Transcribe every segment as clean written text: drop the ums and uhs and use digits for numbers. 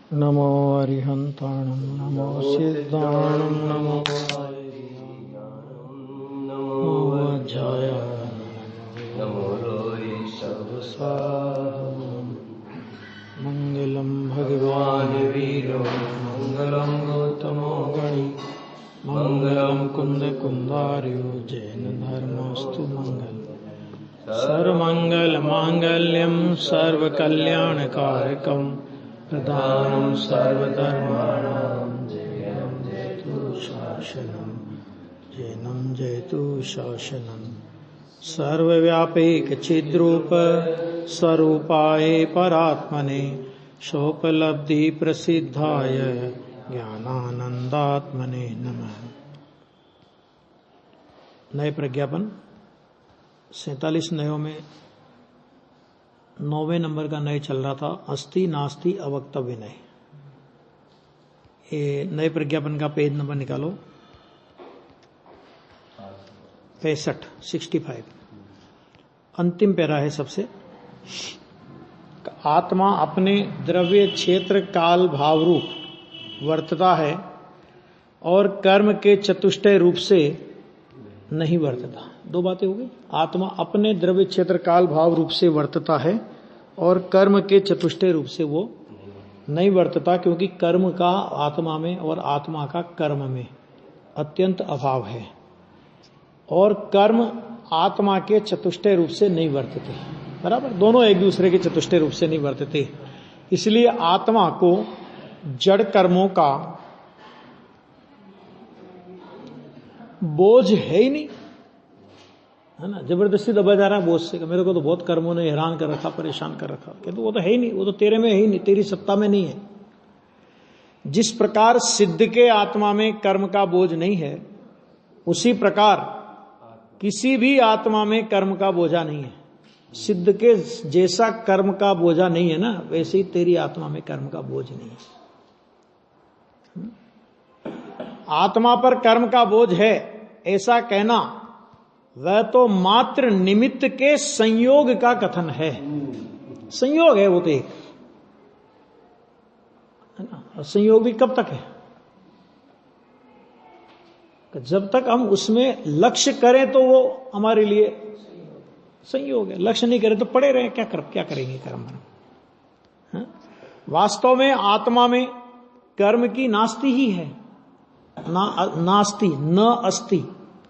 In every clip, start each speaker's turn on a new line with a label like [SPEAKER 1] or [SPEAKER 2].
[SPEAKER 1] नमो अरिहंताणं नमो सिद्धाणं नमो वज्राय नमो मंगलम भगवान वीरो मंगलम गौतमो गणि मंगलम कुंद कुंदार्यो जैन धर्मस्तु मंगल सर्वमंगल मांगल्यम सर्वकल्याणकारकम प्रदानं सर्वधर्माणां जैनं जयतु शासनं सर्वव्यापैक चिद्रूप स्वरूपाय परात्मने सोपलब्धि प्रसिद्धाय ज्ञानानंदात्मने नमः। नए प्रज्ञापन 47 नयों में 9वें नंबर का नए चल रहा था, अस्ति नास्ति अवक्तव्य नए। ये नए प्रज्ञापन का पेज नंबर निकालो, 65 अंतिम पैरा है सबसे। आत्मा अपने द्रव्य क्षेत्र काल भाव रूप वर्तता है और कर्म के चतुष्टय रूप से नहीं वर्तता। दो बातें हो गई। आत्मा अपने द्रव्य क्षेत्र काल भाव रूप से वर्तता है और कर्म के चतुष्टय रूप से वो नहीं वर्तता, क्योंकि कर्म का आत्मा में और आत्मा का कर्म में अत्यंत अभाव है और कर्म आत्मा के चतुष्टय रूप से नहीं वर्तते। बराबर, दोनों एक दूसरे के चतुष्टय रूप से नहीं वर्तते। इसलिए आत्मा को जड़ कर्मों का बोझ है ही नहीं, है ना। जबरदस्ती दबा जा रहा है बोझ से, मेरे को तो बहुत कर्मों ने हैरान कर रखा, परेशान कर रखा। कहते वो तो है ही नहीं, वो तो तेरे में है ही नहीं, तेरी सत्ता में नहीं है। जिस प्रकार सिद्ध के आत्मा में कर्म का बोझ नहीं है, उसी प्रकार किसी भी आत्मा में कर्म का बोझा नहीं है। सिद्ध के जैसा कर्म का बोझा नहीं है ना, वैसे ही तेरी आत्मा में कर्म का बोझ नहीं है। आत्मा पर कर्म का बोझ है ऐसा कहना वह तो मात्र निमित्त के संयोग का कथन है। संयोग है वो तो एक, है ना। और संयोग भी कब तक है? जब तक हम उसमें लक्ष्य करें तो वो हमारे लिए संयोग है। लक्ष्य नहीं करें तो पड़े रहे, क्या करेंगे कर्म। वास्तव में आत्मा में कर्म की नास्ति ही है। नास्ति न अस्ति,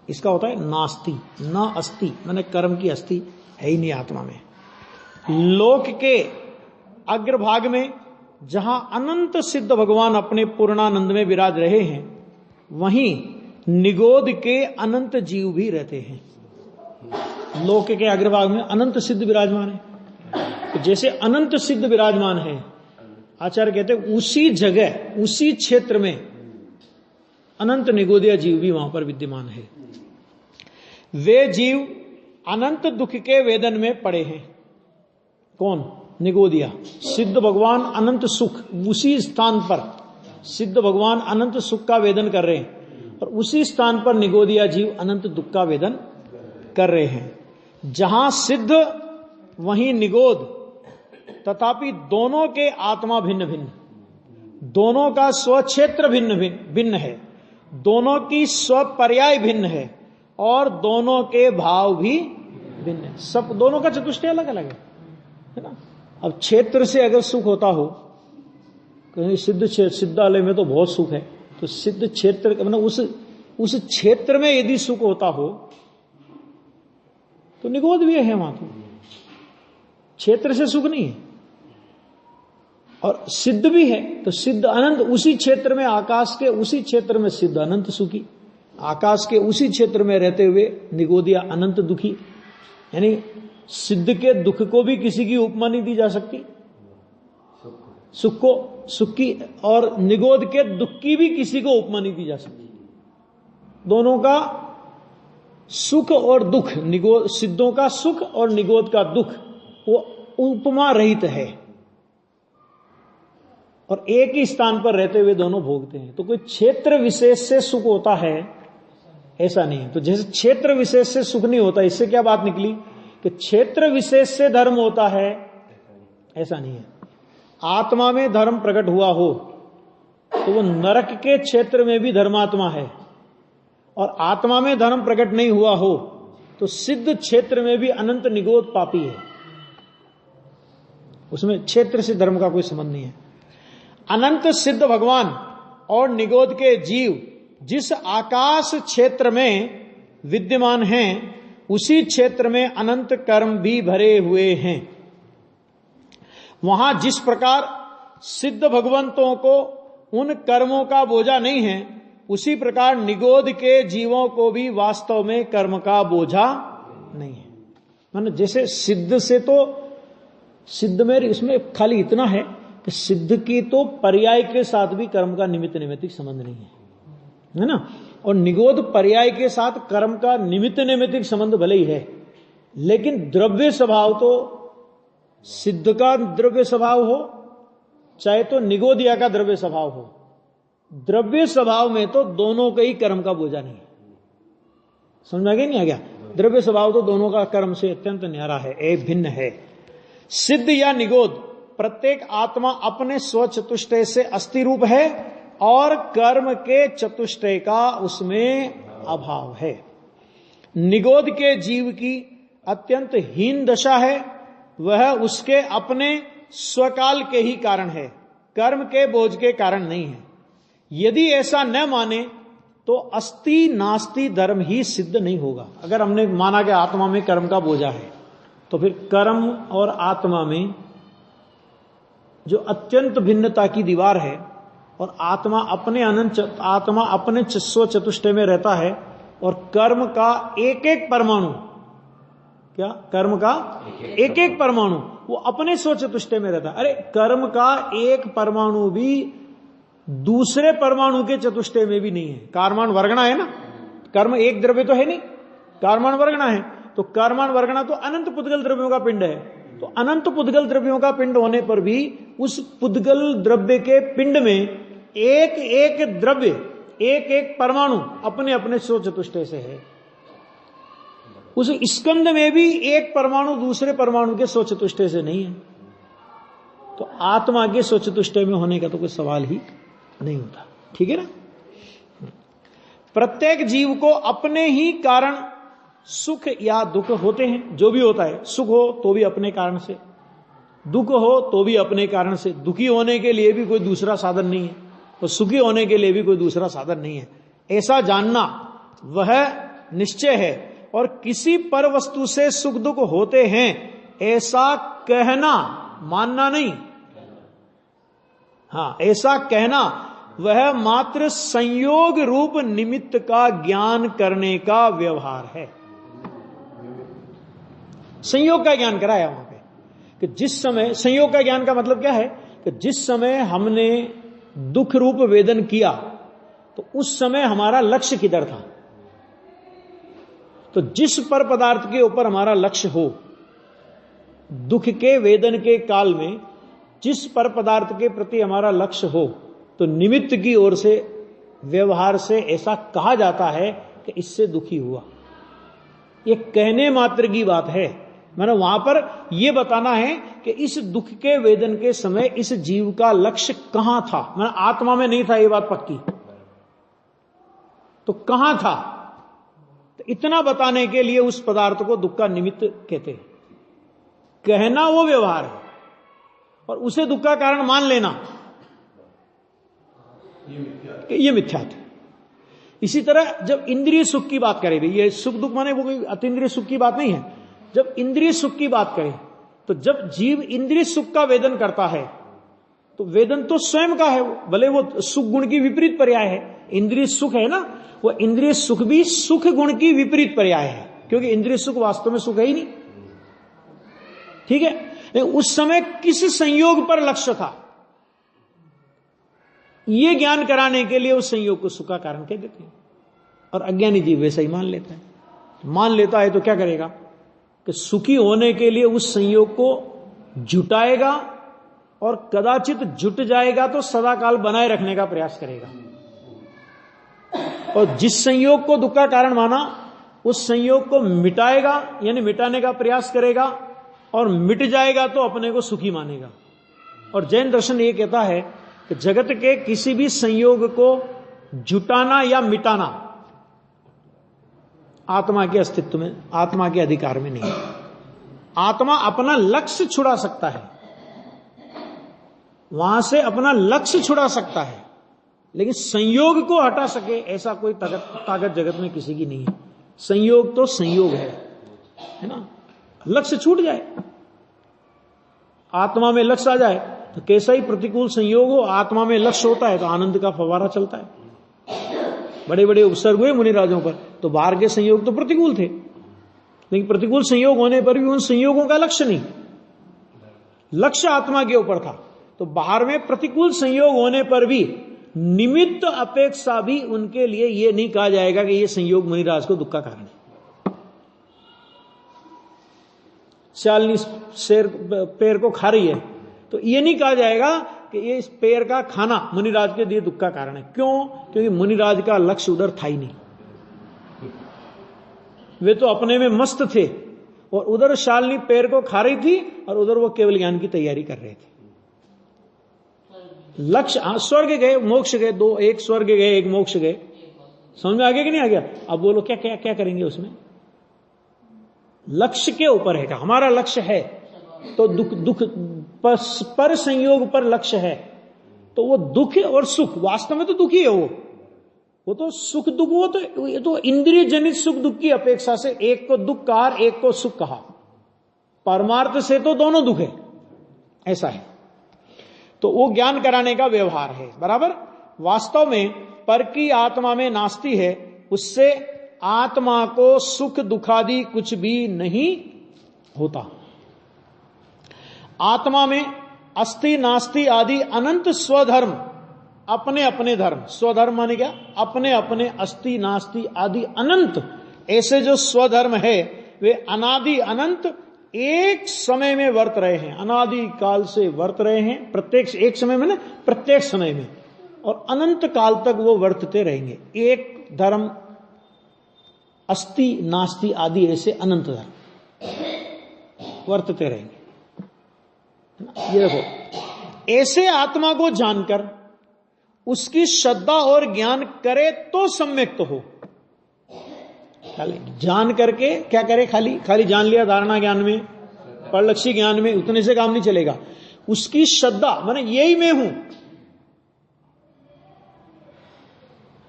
[SPEAKER 1] इसका होता है नास्ति न अस्ति, माने कर्म की अस्ति है ही नहीं आत्मा में। लोक के अग्रभाग में जहां अनंत सिद्ध भगवान अपने पूर्णानंद में विराज रहे हैं, वहीं निगोद के अनंत जीव भी रहते हैं। लोक के अग्रभाग में अनंत सिद्ध विराजमान है। तो जैसे अनंत सिद्ध विराजमान है, आचार्य कहते हैं उसी जगह उसी क्षेत्र में अनंत निगोदिया जीव भी वहां पर विद्यमान है। वे जीव अनंत दुख के वेदन में पड़े हैं। कौन? निगोदिया। सिद्ध भगवान अनंत सुख, उसी स्थान पर सिद्ध भगवान अनंत सुख का वेदन कर रहे हैं और उसी स्थान पर निगोदिया जीव अनंत दुख का वेदन कर रहे हैं। जहां सिद्ध वहीं निगोद, तथापि दोनों के आत्मा भिन्न भिन्न, दोनों का स्वक्षेत्र भिन्न भिन्न है, दोनों की स्वपर्याय भिन्न है और दोनों के भाव भी भिन्न है। सब दोनों का चतुष्टय अलग अलग है ना। अब क्षेत्र से अगर सुख होता हो, कहीं सिद्धालय में तो बहुत सुख है, तो सिद्ध क्षेत्र मतलब उस क्षेत्र में यदि सुख होता हो तो निगोद भी है वहां। तो क्षेत्र से सुख नहीं है और सिद्ध भी है, तो सिद्ध अनंत उसी क्षेत्र में, आकाश के उसी क्षेत्र में सिद्ध अनंत सुखी, आकाश के उसी क्षेत्र में रहते हुए निगोदिया अनंत दुखी। यानी सिद्ध के दुख को भी किसी की उपमा नहीं दी जा सकती, सुख को सुख की, और निगोद के दुख की भी किसी को उपमा नहीं दी जा सकती। दोनों का सुख और दुख, निगोद सिद्धों का सुख और निगोद का दुख वो उपमा रहित है और एक ही स्थान पर रहते हुए दोनों भोगते हैं। तो कोई क्षेत्र विशेष से सुख होता है ऐसा नहीं है। तो जैसे क्षेत्र विशेष से सुख नहीं होता, इससे क्या बात निकली कि क्षेत्र विशेष से धर्म होता है, ऐसा नहीं है। आत्मा में धर्म प्रकट हुआ हो तो वो नरक के क्षेत्र में भी धर्मात्मा है, और आत्मा में धर्म प्रकट नहीं हुआ हो तो सिद्ध क्षेत्र में भी अनंत निगोद पापी है। उसमें क्षेत्र से धर्म का कोई संबंध नहीं है। अनंत सिद्ध भगवान और निगोद के जीव जिस आकाश क्षेत्र में विद्यमान हैं उसी क्षेत्र में अनंत कर्म भी भरे हुए हैं। वहां जिस प्रकार सिद्ध भगवंतों को उन कर्मों का बोझा नहीं है, उसी प्रकार निगोद के जीवों को भी वास्तव में कर्म का बोझा नहीं है। माने जैसे सिद्ध से तो सिद्ध में इसमें खाली इतना है कि सिद्ध की तो पर्याय के साथ भी कर्म का निमित्त नैमित्तिक संबंध नहीं है ना, और निगोद पर्याय के साथ कर्म का निमित्त नैमित्तिक संबंध भले ही है, लेकिन द्रव्य स्वभाव तो सिद्ध का द्रव्य स्वभाव हो चाहे तो निगोदिया का द्रव्य स्वभाव हो, द्रव्य स्वभाव में तो दोनों का ही कर्म का बोझा नहीं है। समझ में आ गया नहीं आ गया? द्रव्य स्वभाव तो दोनों का कर्म से अत्यंत न्यारा है, एक भिन्न है। सिद्ध या निगोद प्रत्येक आत्मा अपने स्व चतुष्टय से अस्थि रूप है और कर्म के चतुष्टय का उसमें अभाव है। निगोद के जीव की अत्यंत हीन दशा है, वह उसके अपने स्वकाल के ही कारण है, कर्म के बोझ के कारण नहीं है। यदि ऐसा न माने तो अस्ति नास्ति धर्म ही सिद्ध नहीं होगा। अगर हमने माना कि आत्मा में कर्म का बोझा है तो फिर कर्म और आत्मा में जो अत्यंत भिन्नता की दीवार है और आत्मा अपने स्व चतुष्टय में रहता है और कर्म का एक एक परमाणु, क्या कर्म का एक एक परमाणु वो अपने स्व चतुष्टय में रहता है। अरे कर्म का एक परमाणु भी दूसरे परमाणु के चतुष्टय में भी नहीं है। कारमान वर्गणा है ना, कर्म एक द्रव्य तो है नहीं, कारमान वर्गणा है, तो कारमान वर्गणा तो अनंत पुद्गल द्रव्यों का पिंड है। तो अनंत पुद्गल द्रव्यों का पिंड होने पर भी उस पुद्गल द्रव्य के पिंड में एक एक द्रव्य, एक एक परमाणु अपने अपने स्व चतुष्टय से है। उस स्कंद में भी एक परमाणु दूसरे परमाणु के स्व चतुष्टय से नहीं है। तो आत्मा के स्व चतुष्टय में होने का तो कोई सवाल ही नहीं होता। ठीक है ना? प्रत्येक जीव को अपने ही कारण सुख या दुख होते हैं। जो भी होता है, सुख हो तो भी अपने कारण से, दुख हो तो भी अपने कारण से। दुखी होने के लिए भी कोई दूसरा साधन नहीं है और सुखी होने के लिए भी कोई दूसरा साधन नहीं है। ऐसा जानना वह निश्चय है। और किसी पर वस्तु से सुख दुख होते हैं ऐसा कहना, मानना नहीं, हाँ ऐसा कहना वह मात्र संयोग रूप निमित्त का ज्ञान करने का व्यवहार है। संयोग का ज्ञान कराया वहां पे कि जिस समय, संयोग का ज्ञान का मतलब क्या है कि जिस समय हमने दुख रूप वेदन किया तो उस समय हमारा लक्ष्य किधर था। तो जिस पर पदार्थ के ऊपर हमारा लक्ष्य हो, दुख के वेदन के काल में जिस पर पदार्थ के प्रति हमारा लक्ष्य हो, तो निमित्त की ओर से, व्यवहार से ऐसा कहा जाता है कि इससे दुखी हुआ। ये कहने मात्र की बात है। मैंने वहां पर यह बताना है कि इस दुख के वेदन के समय इस जीव का लक्ष्य कहां था। मैंने आत्मा में नहीं था, ये बात पक्की, तो कहां था। तो इतना बताने के लिए उस पदार्थ को दुख का निमित्त कहते हैं। कहना वो व्यवहार है और उसे दुख का कारण मान लेना ये मिथ्यात्व। इसी तरह जब इंद्रिय सुख की बात करें, ये सुख दुख माने वो कोई अतीन्द्रिय सुख की बात नहीं है। जब इंद्रिय सुख की बात करें तो जब जीव इंद्रिय सुख का वेदन करता है तो वेदन तो स्वयं का है, भले वो सुख गुण की विपरीत पर्याय है। इंद्रिय सुख है ना, वो इंद्रिय सुख भी सुख गुण की विपरीत पर्याय है, क्योंकि इंद्रिय सुख वास्तव में सुख है ही नहीं। ठीक है, उस समय किस संयोग पर लक्ष्य था, ये ज्ञान कराने के लिए उस संयोग को सुख का कारण कह देते हैं। और अज्ञानी जीव वैसा ही मान लेता है। मान लेता है तो क्या करेगा कि सुखी होने के लिए उस संयोग को जुटाएगा और कदाचित जुट जाएगा तो सदाकाल बनाए रखने का प्रयास करेगा। और जिस संयोग को दुख का कारण माना उस संयोग को मिटाएगा, यानी मिटाने का प्रयास करेगा, और मिट जाएगा तो अपने को सुखी मानेगा। और जैन दर्शन ये कहता है कि जगत के किसी भी संयोग को जुटाना या मिटाना आत्मा के अस्तित्व में, आत्मा के अधिकार में नहीं है। आत्मा अपना लक्ष्य छुड़ा सकता है, वहां से अपना लक्ष्य छुड़ा सकता है, लेकिन संयोग को हटा सके ऐसा कोई ताकत जगत में किसी की नहीं है। संयोग तो संयोग है ना। लक्ष्य छूट जाए, आत्मा में लक्ष्य आ जाए तो कैसा ही प्रतिकूल संयोग हो, आत्मा में लक्ष्य होता है तो आनंद का फवारा चलता है। बड़े बड़े उपसर्ग हुए मुनिराजों पर, तो बाहर के संयोग तो प्रतिकूल थे, लेकिन प्रतिकूल संयोग होने पर भी उन संयोगों का लक्ष्य नहीं, लक्ष्य आत्मा के ऊपर था। तो बाहर में प्रतिकूल संयोग होने पर भी निमित्त अपेक्षा भी उनके लिए यह नहीं कहा जाएगा कि यह संयोग मुनिराज को दुख का कारण है। शालिनी शेर पैर को खा रही है तो यह नहीं कहा जाएगा कि ये इस पैर का खाना मुनिराज के लिए दुख का कारण है। क्यों? क्योंकि मुनिराज का लक्ष्य उधर था ही नहीं, वे तो अपने में मस्त थे और उधर शालिनी पैर को खा रही थी और उधर वो केवल ज्ञान की तैयारी कर रहे थे। लक्ष्य स्वर्ग गए, मोक्ष गए, दो, एक स्वर्ग गए, एक मोक्ष गए। समझ में आ गया कि नहीं आ गया? अब बोलो क्या क्या क्या करेंगे उसमें? लक्ष्य के ऊपर है, हमारा लक्ष्य है तो दुख पर संयोग पर लक्ष्य है तो वो दुख और सुख, वास्तव में तो दुख ही है वो तो सुख दुख, वो तो ये तो इंद्रिय जनित सुख दुख की अपेक्षा से एक को दुख कहा, एक को सुख कहा, परमार्थ से तो दोनों दुख है, ऐसा है। तो वो ज्ञान कराने का व्यवहार है, बराबर। वास्तव में पर की आत्मा में नास्ति है, उससे आत्मा को सुख दुखादि कुछ भी नहीं होता। आत्मा में अस्ति नास्ति आदि अनंत स्वधर्म, अपने अपने धर्म, स्वधर्म माने क्या? अपने अपने अस्ति नास्ति आदि अनंत ऐसे जो स्वधर्म है वे अनादि अनंत एक समय में वर्त रहे हैं, अनादि काल से वर्त रहे हैं, प्रत्येक एक समय में ना, प्रत्येक समय में, और अनंत काल तक वो वर्तते रहेंगे। एक धर्म अस्ति नास्ति आदि ऐसे अनंत धर्म वर्तते रहेंगे। ये देखो, ऐसे आत्मा को जानकर उसकी श्रद्धा और ज्ञान करे तो सम्यक तो हो। खाली जान करके क्या करे? खाली जान लिया धारणा ज्ञान में, परलक्षी ज्ञान में, उतने से काम नहीं चलेगा। उसकी श्रद्धा माने यही मैं हूं,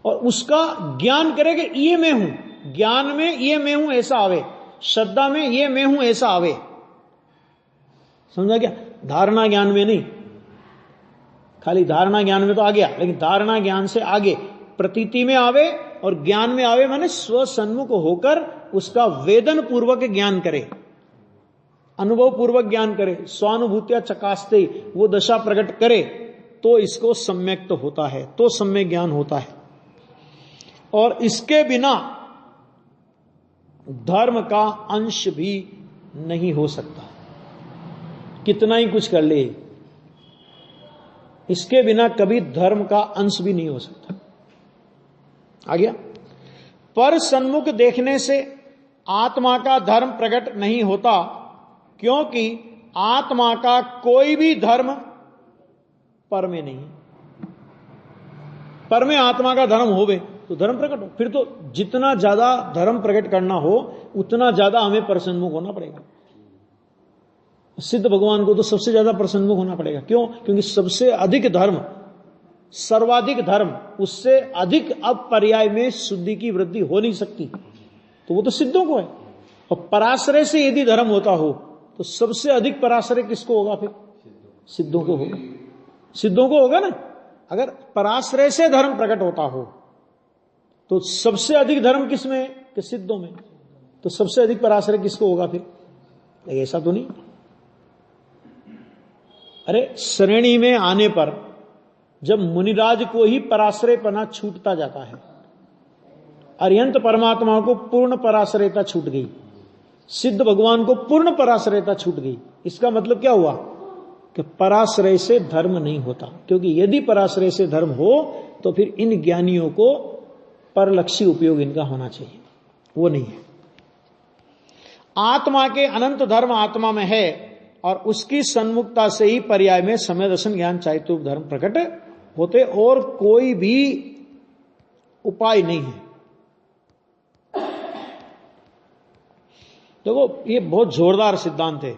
[SPEAKER 1] और उसका ज्ञान करे कि ये मैं हूं, ज्ञान में ये मैं हूं ऐसा आवे, श्रद्धा में ये मैं हूं ऐसा आवे। समझा क्या? धारणा ज्ञान में नहीं, खाली धारणा ज्ञान में तो आ गया, लेकिन धारणा ज्ञान से आगे प्रतीति में आवे और ज्ञान में आवे, माने स्वसन्मुख होकर उसका वेदन पूर्वक ज्ञान करे, अनुभव पूर्वक ज्ञान करे, स्वानुभूतिया चकास्ते वो दशा प्रकट करे, तो इसको सम्यक तो होता है, तो सम्यक ज्ञान होता है। और इसके बिना धर्म का अंश भी नहीं हो सकता, कितना ही कुछ कर ले, इसके बिना कभी धर्म का अंश भी नहीं हो सकता। आ गया? पर सन्मुख देखने से आत्मा का धर्म प्रकट नहीं होता, क्योंकि आत्मा का कोई भी धर्म पर में नहीं है। पर में आत्मा का धर्म होवे तो धर्म प्रकट हो, फिर तो जितना ज्यादा धर्म प्रकट करना हो उतना ज्यादा हमें परसन्मुख होना पड़ेगा। सिद्ध भगवान को तो सबसे ज्यादा प्रसन्नमुख होना पड़ेगा। क्यों? क्योंकि सबसे अधिक धर्म, सर्वाधिक धर्म, उससे अधिक अब पर्याय में शुद्धि की वृद्धि हो नहीं सकती, तो वो तो सिद्धों को है। और पराश्रय से यदि धर्म होता हो तो सबसे अधिक पराश्रय किसको होगा? फिर सिद्धों को होगा, सिद्धों को होगा ना। अगर पराश्रय से धर्म प्रकट होता हो तो सबसे अधिक धर्म किसमें? कि सिद्धों में। तो सबसे अधिक पराश्रय किसको होगा फिर? ऐसा तो नहीं। अरे श्रेणी में आने पर जब मुनिराज को ही पराश्रयपना छूटता जाता है, अरिहंत परमात्मा को पूर्ण पराश्रयता छूट गई, सिद्ध भगवान को पूर्ण पराश्रयता छूट गई, इसका मतलब क्या हुआ? कि पराश्रय से धर्म नहीं होता। क्योंकि यदि पराश्रय से धर्म हो तो फिर इन ज्ञानियों को परलक्षी उपयोग इनका होना चाहिए, वो नहीं है। आत्मा के अनंत धर्म आत्मा में है, और उसकी सन्मुखता से ही पर्याय में समय दर्शन ज्ञान चारित्र्य धर्म प्रकट होते, और कोई भी उपाय नहीं है। देखो ये बहुत जोरदार सिद्धांत है।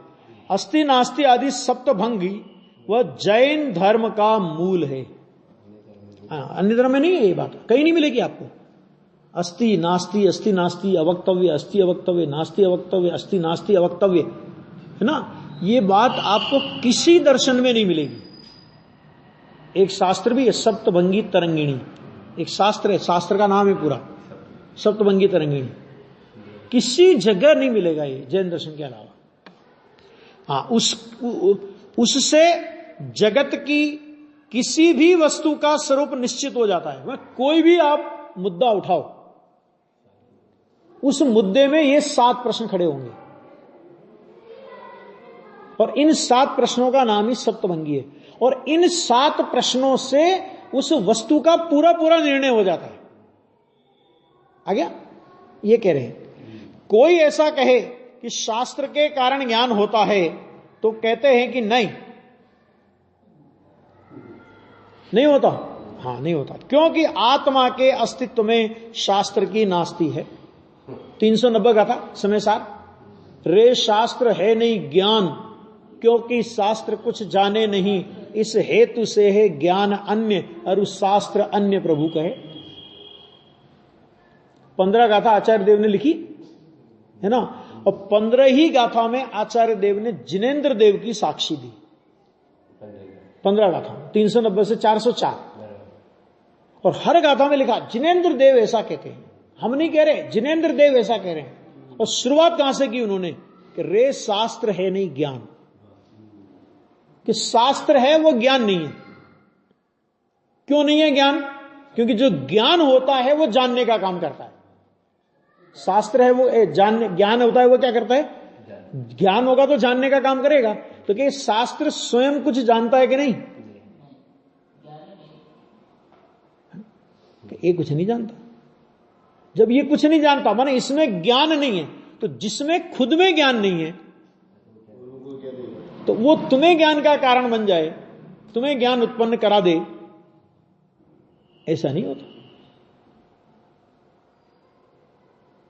[SPEAKER 1] अस्ति नास्ति आदि सप्तभंगी वह जैन धर्म का मूल है। अन्य धर्म में नहीं है ये बात, कहीं नहीं मिलेगी आपको। अस्ति नास्ति अवक्तव्य, अस्ति अवक्तव्य, नास्ति अवक्तव्य, अस्ति नास्ति अवक्तव्य, है ना। ये बात आपको किसी दर्शन में नहीं मिलेगी। एक शास्त्र भी है सप्तभंगी तरंगिणी, एक शास्त्र है, शास्त्र का नाम है पूरा सप्तभंगी तरंगिणी, किसी जगह नहीं मिलेगा ये जैन दर्शन के अलावा। हाँ, उससे जगत की किसी भी वस्तु का स्वरूप निश्चित हो जाता है। कोई भी आप मुद्दा उठाओ, उस मुद्दे में ये 7 प्रश्न खड़े होंगे, और इन 7 प्रश्नों का नाम ही सप्तभंगी है। और इन 7 प्रश्नों से उस वस्तु का पूरा पूरा निर्णय हो जाता है। आ गया? ये कह रहे हैं। कोई ऐसा कहे कि शास्त्र के कारण ज्ञान होता है, तो कहते हैं कि नहीं होता। हाँ, नहीं होता, क्योंकि आत्मा के अस्तित्व में शास्त्र की नास्ती है। 390 का था समय सार। रे शास्त्र है नहीं ज्ञान, क्योंकि शास्त्र कुछ जाने नहीं, इस हेतु से है ज्ञान अन्य और उस शास्त्र अन्य प्रभु कहे। 15 गाथा आचार्य देव ने लिखी है ना, और 15 ही गाथा में आचार्य देव ने जिनेंद्र देव की साक्षी दी। 15 गाथा 390 से 404, और हर गाथा में लिखा जिनेंद्र देव ऐसा कहते हैं। हम नहीं कह रहे, जिनेंद्र देव ऐसा कह रहे हैं। और शुरुआत कहां से की उन्होंने कि रे शास्त्र है नहीं ज्ञान, कि शास्त्र है वो ज्ञान नहीं है। क्यों नहीं है ज्ञान? क्योंकि जो ज्ञान होता है वो जानने का काम करता है। शास्त्र है वो ज्ञान होता है वो क्या करता है? ज्ञान होगा तो जानने का काम करेगा। तो क्या शास्त्र स्वयं कुछ जानता है कि नहीं? ये कुछ नहीं जानता। जब ये कुछ नहीं जानता माने इसमें ज्ञान नहीं है, तो जिसमें खुद में ज्ञान नहीं है तो वो तुम्हें ज्ञान का कारण बन जाए, तुम्हें ज्ञान उत्पन्न करा दे, ऐसा नहीं होता।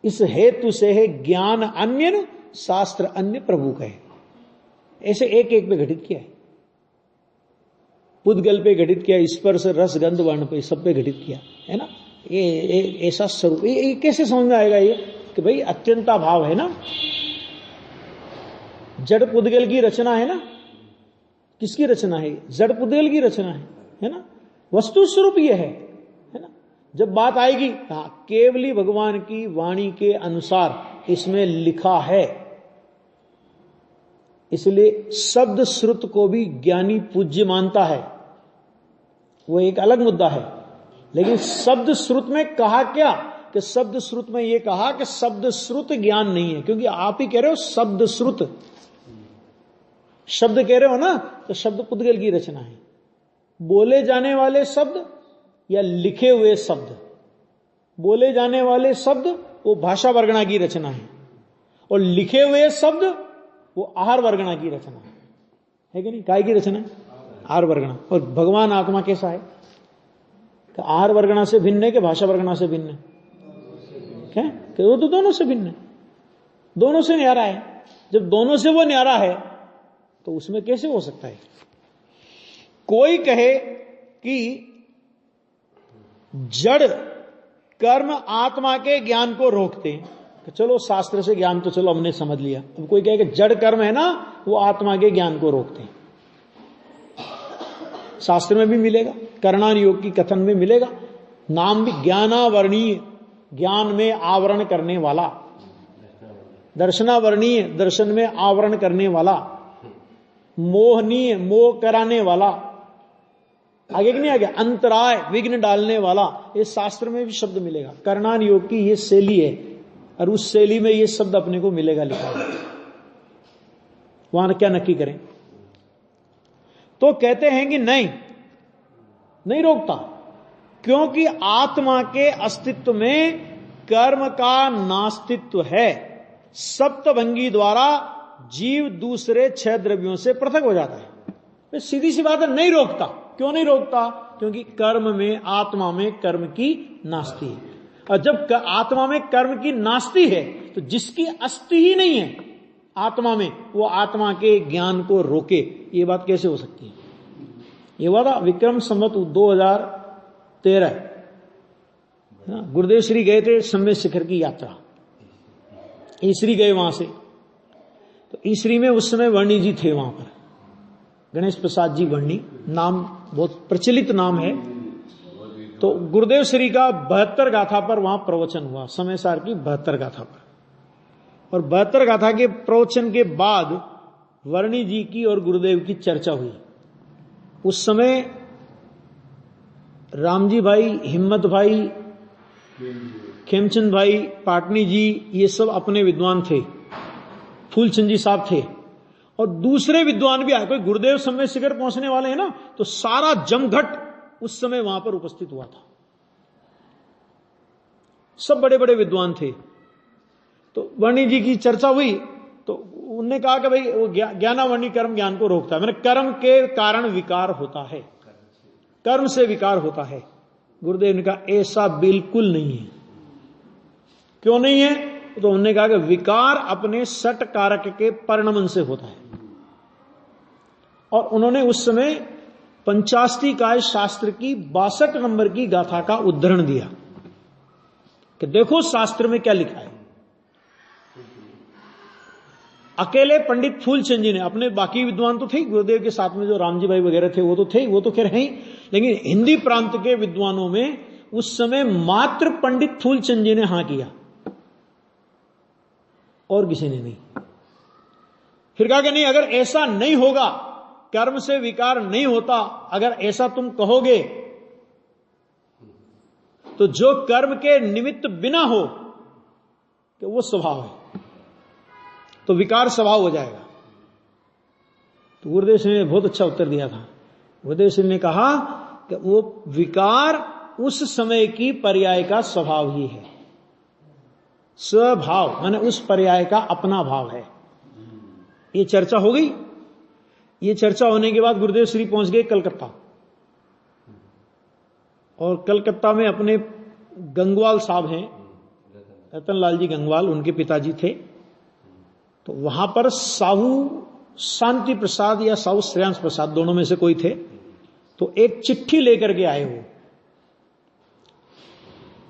[SPEAKER 1] इस हेतु से है ज्ञान अन्य शास्त्र अन्य प्रभु कहे। ऐसे एक एक पे घटित किया है। पुद्गल पे घटित किया, स्पर्श रस गंध वर्ण पे, सब पे घटित किया है ना। ये ऐसा स्वरूप, ये कैसे समझ में आएगा ये कि भाई अत्यंता भाव है ना। जड़ पुद्गल की रचना है ना। किसकी रचना है? जड़ पुद्गल की रचना है ना। वस्तु स्वरूप ये है ना। जब बात आएगी केवली भगवान की वाणी के अनुसार इसमें लिखा है, इसलिए शब्द श्रुत को भी ज्ञानी पूज्य मानता है, वो एक अलग मुद्दा है। लेकिन शब्द श्रुत में कहा क्या कि शब्द श्रुत में ये कहा कि शब्द श्रुत ज्ञान नहीं है, क्योंकि आप ही कह रहे हो शब्द श्रुत, शब्द कह रहे हो ना, तो शब्द पुद्गल की रचना है। बोले जाने वाले शब्द या लिखे हुए शब्द, बोले जाने वाले शब्द वो भाषा वर्गणा की रचना है, और लिखे हुए शब्द वो आहार वर्गणा की रचना है कि नहीं? काय की रचना है? आहार वर्गणा। और भगवान आत्मा कैसा है? कि आहार वर्गणा से भिन्न है कि भाषा वर्गणा से भिन्न है? क्या कि वो तो दोनों से भिन्न है, दोनों से न्यारा है। जब दोनों से वो न्यारा है तो उसमें कैसे हो सकता है? कोई कहे कि जड़ कर्म आत्मा के ज्ञान को रोकते हैं, तो चलो शास्त्र से ज्ञान तो चलो हमने समझ लिया। अब कोई कहे कि जड़ कर्म है ना वो आत्मा के ज्ञान को रोकते हैं, शास्त्र में भी मिलेगा, करणान योग की कथन में मिलेगा। नाम भी ज्ञानावरणीय, ज्ञान में आवरण करने वाला, दर्शनावरणीय, दर्शन में आवरण करने वाला, मोहनीय, मोह कराने वाला, आगे कि नहीं आगे, अंतराय, विघ्न डालने वाला, ये शास्त्र में भी शब्द मिलेगा। करणान योग की ये शैली है, और उस शैली में ये शब्द अपने को मिलेगा लिखा है। वहां क्या नक्की करें? तो कहते हैं कि नहीं रोकता, क्योंकि आत्मा के अस्तित्व में कर्म का नास्तित्व है। सप्तभंगी द्वारा जीव दूसरे 6 द्रव्यों से पृथक हो जाता है। सीधी सी बात है, नहीं रोकता। क्यों नहीं रोकता? क्योंकि कर्म में, आत्मा में कर्म की नास्ति है। और जब आत्मा में कर्म की नास्ति है तो जिसकी अस्थि ही नहीं है आत्मा में, वो आत्मा के ज्ञान को रोके, ये बात कैसे हो सकती है? ये बात विक्रम संवत 2013 गुरुदेव श्री गए थे सम्य शिखर की यात्रा, ईसरी गए वहां से। तो ईसरी में उस समय वर्णी जी थे वहां पर, गणेश प्रसाद जी वर्णी, नाम बहुत प्रचलित नाम है। तो गुरुदेव श्री का 72 गाथा पर वहां प्रवचन हुआ, समय सार की 72 गाथा पर। और 72 गाथा के प्रवचन के बाद वर्णी जी की और गुरुदेव की चर्चा हुई। उस समय रामजी भाई, हिम्मत भाई, खेमचंद भाई, पाटनी जी, ये सब अपने विद्वान थे, फूलचंद जी साहब थे, और दूसरे विद्वान भी आए। कोई गुरुदेव समय शिखर पहुंचने वाले हैं ना, तो सारा जमघट उस समय वहां पर उपस्थित हुआ था। सब बड़े बड़े विद्वान थे। तो वर्णी जी की चर्चा हुई तो उन्होंने कहा कि भाई वो ज्ञानावर्णी कर्म ज्ञान को रोकता है। मैंने कर्म के कारण विकार होता है, कर्म से विकार होता है। गुरुदेव ने कहा ऐसा बिल्कुल नहीं है। क्यों नहीं है? तो उन्होंने कहा कि विकार अपने सट कारक के परिणमन से होता है। और उन्होंने उस समय पंचाष्टिकाय शास्त्र की 62 नंबर की गाथा का उद्धरण दिया कि देखो शास्त्र में क्या लिखा है। अकेले पंडित फूलचंद जी ने, अपने बाकी विद्वान तो थे गुरुदेव के साथ में, जो रामजी भाई वगैरह थे वो तो थे, वो तो खैर हैं ही, लेकिन हिंदी प्रांत के विद्वानों में उस समय मात्र पंडित फूलचंद जी ने हां किया, और किसी ने नहीं। फिर कहा कि नहीं, अगर ऐसा नहीं होगा, कर्म से विकार नहीं होता, अगर ऐसा तुम कहोगे तो जो कर्म के निमित्त बिना हो कि वो स्वभाव है, तो विकार स्वभाव हो जाएगा। तो गुरुदेव सिंह ने बहुत अच्छा उत्तर दिया था। गुरुदेव सिंह ने कहा कि वो विकार उस समय की पर्याय का स्वभाव ही है। स्वभाव माने उस पर्याय का अपना भाव है। ये चर्चा हो गई। ये चर्चा होने के बाद गुरुदेव श्री पहुंच गए कलकत्ता, और कलकत्ता में अपने गंगवाल साहब हैं, रतनलाल जी गंगवाल, उनके पिताजी थे। तो वहां पर साहू शांति प्रसाद या साहू श्रेयांश प्रसाद, दोनों में से कोई थे, तो एक चिट्ठी लेकर के आए। वो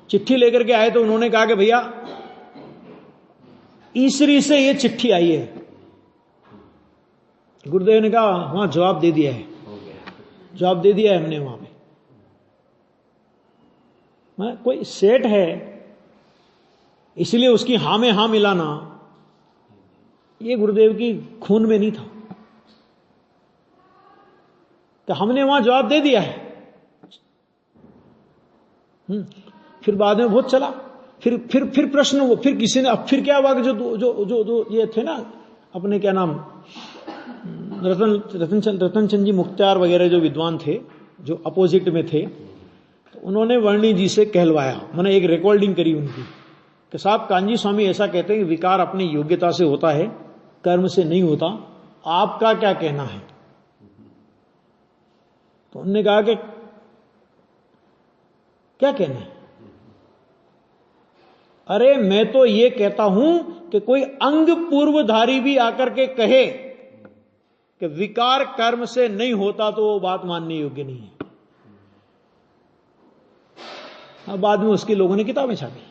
[SPEAKER 1] चिट्ठी लेकर के आए तो उन्होंने कहा कि भैया ईसरी से ये चिट्ठी आई है। गुरुदेव ने कहा वहां जवाब दे दिया है, जवाब दे दिया है हमने वहां पे। कोई सेठ है इसलिए उसकी हां में हां मिलाना, ये गुरुदेव की खून में नहीं था। तो हमने वहां जवाब दे दिया है। फिर बाद में बहुत चला, फिर प्रश्न हुआ, फिर किसी ने, अब फिर क्या हुआ कि जो जो जो जो ये थे ना अपने, क्या नाम, रतनचंद जी मुख्तार वगैरह जो विद्वान थे, जो अपोजिट में थे, तो उन्होंने वर्णी जी से कहलवाया। मैंने एक रिकॉर्डिंग करी उनकी कि साहब कांजी स्वामी ऐसा कहते हैं कि विकार अपनी योग्यता से होता है, कर्म से नहीं होता, आपका क्या कहना है? तो उन्होंने कहा कि क्या कहना है? अरे मैं तो ये कहता हूं कि कोई अंग पूर्वधारी भी आकर के कहे कि विकार कर्म से नहीं होता तो वो बात मानने योग्य नहीं है। अब बाद में उसके लोगों ने किताबें छापी।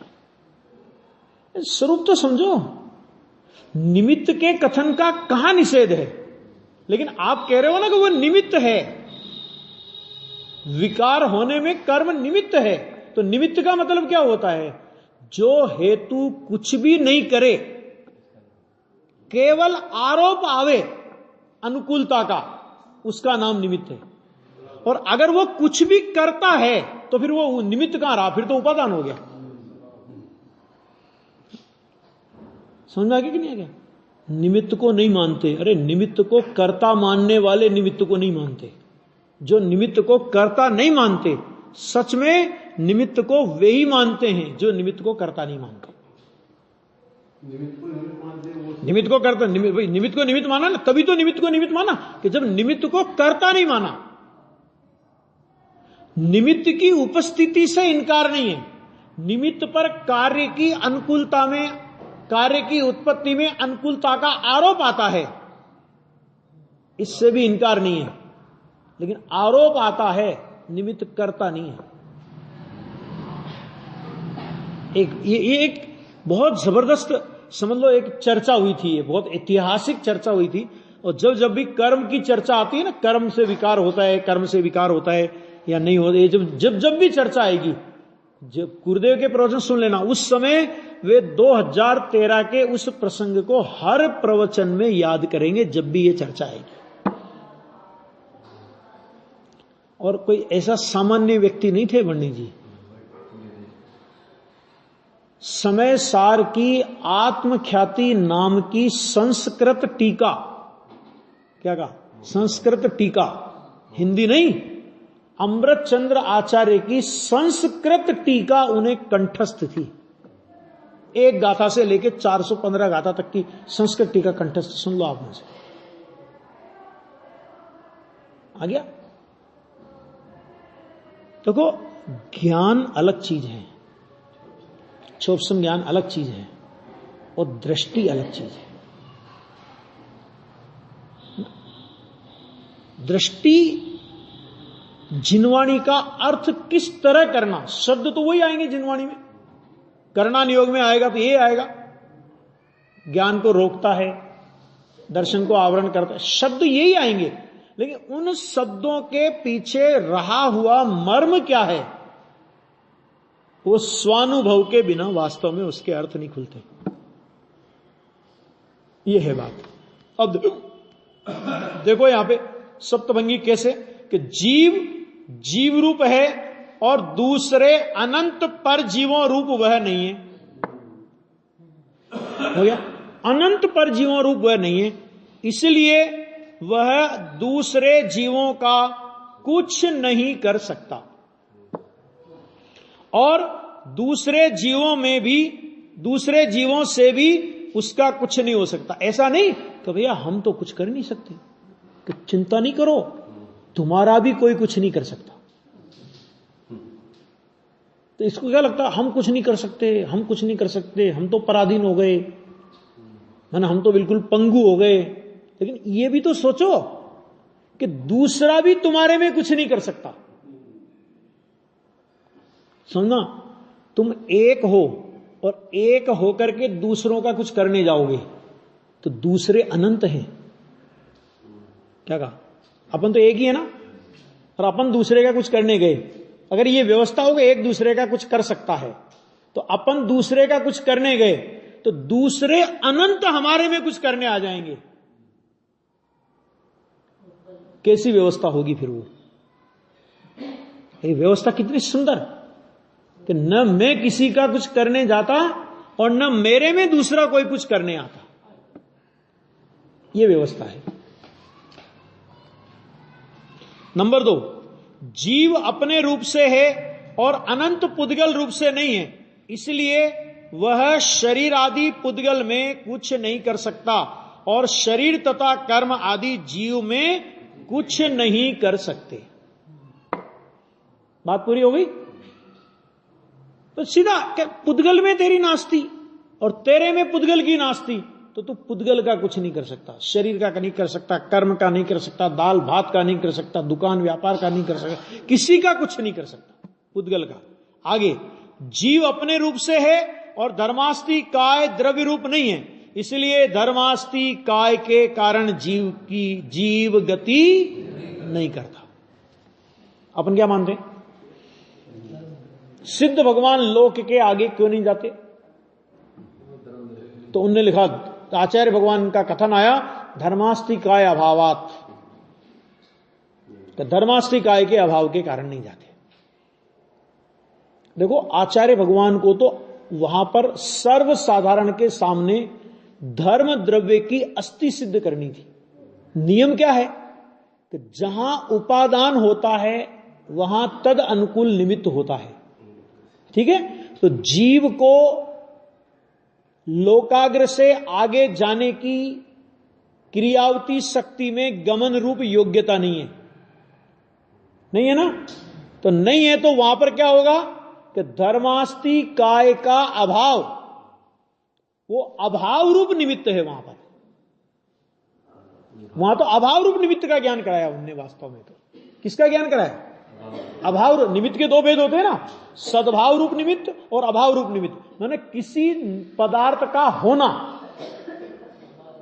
[SPEAKER 1] स्वरूप तो समझो, निमित्त के कथन का कहां निषेध है, लेकिन आप कह रहे हो ना कि वो निमित्त है। विकार होने में कर्म निमित्त है, तो निमित्त का मतलब क्या होता है? जो हेतु कुछ भी नहीं करे, केवल आरोप आवे अनुकूलता का, उसका नाम निमित्त है। और अगर वो कुछ भी करता है तो फिर वो निमित्त कहां रहा? फिर तो उपादान हो गया। समझ में आ गया कि नहीं आ गया? निमित्त को नहीं मानते। अरे निमित्त को कर्ता मानने वाले निमित्त को नहीं मानते। जो निमित्त को कर्ता नहीं मानते, सच में निमित्त को वे ही मानते हैं जो निमित्त को कर्ता नहीं मानते।
[SPEAKER 2] निमित्त को नहीं मानते, वो
[SPEAKER 1] निमित्त को करता, निमित्त को निमित्त माना ना, तभी तो निमित्त को निमित्त माना कि जब निमित्त को करता नहीं माना। निमित्त की उपस्थिति से इनकार नहीं है, निमित्त पर कार्य की अनुकूलता में, कार्य की उत्पत्ति में अनुकूलता का आरोप आता है, इससे भी इनकार नहीं है। लेकिन आरोप आता है, निमित्त करता नहीं है। ये एक बहुत जबरदस्त समझ लो एक चर्चा हुई थी, ये बहुत ऐतिहासिक चर्चा हुई थी। और जब भी कर्म की चर्चा आती है ना, कर्म से विकार होता है, कर्म से विकार होता है या नहीं होता है, जब भी चर्चा आएगी, जब गुरुदेव के प्रवचन सुन लेना, उस समय वे 2013 के उस प्रसंग को हर प्रवचन में याद करेंगे जब भी ये चर्चा आएगी। और कोई ऐसा सामान्य व्यक्ति नहीं थे पंडित जी। समय सार की आत्मख्याति नाम की संस्कृत टीका, क्या कहा, संस्कृत टीका, हिंदी नहीं, अमृत चंद्र आचार्य की संस्कृत टीका उन्हें कंठस्थ थी। एक गाथा से लेकर 415 गाथा तक की संस्कृत टीका कंठस्थ। सुन लो आप मुझे, आ गया। देखो, ज्ञान अलग चीज है, क्षोभसम ज्ञान अलग चीज है, और दृष्टि अलग चीज है। दृष्टि जिनवाणी का अर्थ किस तरह करना, शब्द तो वही आएंगे जिनवाणी में, करना नियोग में आएगा तो ये आएगा, ज्ञान को रोकता है, दर्शन को आवरण करता है, शब्द यही आएंगे। लेकिन उन शब्दों के पीछे रहा हुआ मर्म क्या है, वो स्वानुभव के बिना वास्तव में उसके अर्थ नहीं खुलते। ये है बात। अब देखो यहां पे सप्तभंगी कैसे कि जीव रूप है और दूसरे अनंत पर जीवों रूप वह नहीं है। हो गया, अनंत पर जीवों रूप वह नहीं है, इसलिए वह दूसरे जीवों का कुछ नहीं कर सकता, और दूसरे जीवों में भी, दूसरे जीवों से भी उसका कुछ नहीं हो सकता। ऐसा नहीं कि भैया हम तो कुछ कर नहीं सकते, कि चिंता नहीं करो, तुम्हारा भी कोई कुछ नहीं कर सकता। तो इसको क्या लगता है, हम कुछ नहीं कर सकते, हम कुछ नहीं कर सकते, हम तो पराधीन हो गए, है ना, हम तो बिल्कुल पंगु हो गए। लेकिन ये भी तो सोचो कि दूसरा भी तुम्हारे में कुछ नहीं कर सकता। समझना, तुम एक हो और एक होकर के दूसरों का कुछ करने जाओगे तो दूसरे अनंत हैं। क्या कहा, अपन तो एक ही है ना, और अपन दूसरे का कुछ करने गए। अगर ये व्यवस्था हो गई एक दूसरे का कुछ कर सकता है, तो अपन दूसरे का कुछ करने गए तो दूसरे अनंत हमारे में कुछ करने आ जाएंगे। कैसी व्यवस्था होगी फिर वो? ये व्यवस्था कितनी सुंदर कि न मैं किसी का कुछ करने जाता और न मेरे में दूसरा कोई कुछ करने आता। ये व्यवस्था है। नंबर 2, जीव अपने रूप से है और अनंत पुद्गल रूप से नहीं है, इसलिए वह शरीर आदि पुद्गल में कुछ नहीं कर सकता और शरीर तथा कर्म आदि जीव में कुछ नहीं कर सकते। बात पूरी हो गई? तो सीधा पुद्गल में तेरी नास्ती और तेरे में पुद्गल की नास्ती, तो तू पुद्गल का कुछ नहीं कर सकता, शरीर का नहीं कर सकता, कर्म का नहीं कर सकता, दाल भात का नहीं कर सकता, दुकान व्यापार का नहीं कर सकता, किसी का कुछ नहीं कर सकता, पुद्गल का। आगे, जीव अपने रूप से है और धर्मास्ति काय द्रव्य रूप नहीं है, इसलिए धर्मास्ति काय के कारण जीव गति नहीं करता। अपन क्या मानते हैं? सिद्ध भगवान लोक के आगे क्यों नहीं जाते? तो उनने लिखा, आचार्य भगवान का कथन आया, धर्मास्ति काय अभावात, तो धर्मास्ति काय के अभाव के कारण नहीं जाते। देखो, आचार्य भगवान को तो वहां पर सर्वसाधारण के सामने धर्म द्रव्य की अस्थि सिद्ध करनी थी। नियम क्या है कि जहां उपादान होता है वहां तद अनुकूल निमित्त होता है। ठीक है, तो जीव को लोकाग्र से आगे जाने की क्रियावती शक्ति में गमन रूप योग्यता नहीं है, नहीं है ना? तो नहीं है तो वहां पर क्या होगा कि धर्मास्ति काय का अभाव, वो अभाव रूप निमित्त है वहां पर। वहां तो अभाव रूप निमित्त का ज्ञान कराया उनने वास्तव में। तो किसका ज्ञान कराया? अभाव। निमित्त के दो भेद होते हैं ना, सद्भाव रूप निमित्त और अभाव रूप निमित्त। माने किसी पदार्थ का होना,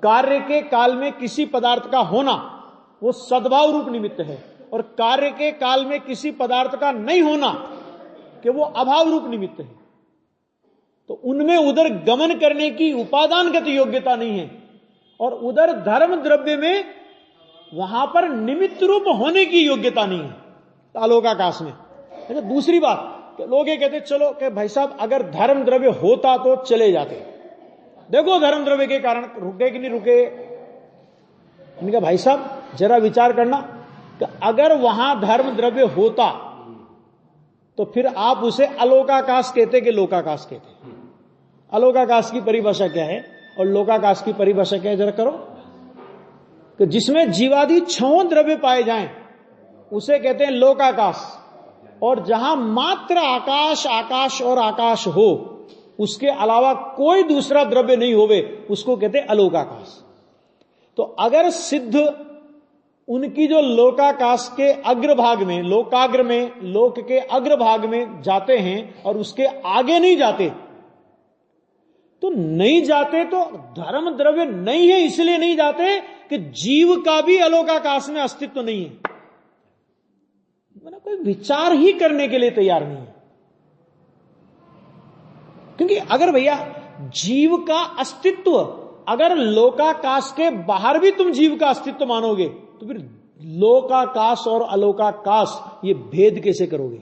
[SPEAKER 1] कार्य के काल में किसी पदार्थ का होना, वो सद्भाव रूप निमित्त है, और कार्य के काल में किसी पदार्थ का नहीं होना कि वो अभाव रूप निमित्त है। तो उनमें उधर गमन करने की उपादानगत योग्यता नहीं है, और उधर धर्म द्रव्य में वहां पर निमित्त रूप होने की योग्यता नहीं है आलोकाकाश में। अच्छा, दूसरी बात कि लोग ये कहते चलो कि भाई साहब अगर धर्म द्रव्य होता तो चले जाते। देखो धर्म द्रव्य के कारण रुके कि नहीं रुके। इनका भाई साहब जरा विचार करना कि अगर वहां धर्म द्रव्य होता तो फिर आप उसे अलोकाकाश कहते कि लोकाकाश कहते? अलोकाकाश की परिभाषा क्या है और लोकाकाश की परिभाषा क्या है जरा करो। कि जिसमें जीवादि छहों द्रव्य पाए जाएं उसे कहते हैं लोकाकाश, और जहां मात्र आकाश आकाश और आकाश हो, उसके अलावा कोई दूसरा द्रव्य नहीं होवे, उसको कहते हैं अलोकाकाश। तो अगर सिद्ध उनकी जो लोकाकाश के अग्रभाग में, लोकाग्र में, लोक के अग्रभाग में जाते हैं और उसके आगे नहीं जाते, तो नहीं जाते तो धर्म द्रव्य नहीं है इसलिए नहीं जाते कि जीव का भी अलोकाकाश में अस्तित्व नहीं है। मैंने कोई विचार ही करने के लिए तैयार नहीं है। क्योंकि अगर भैया जीव का अस्तित्व अगर लोकाकाश के बाहर भी तुम जीव का अस्तित्व मानोगे तो फिर लोकाकाश और अलोकाकाश ये भेद कैसे करोगे?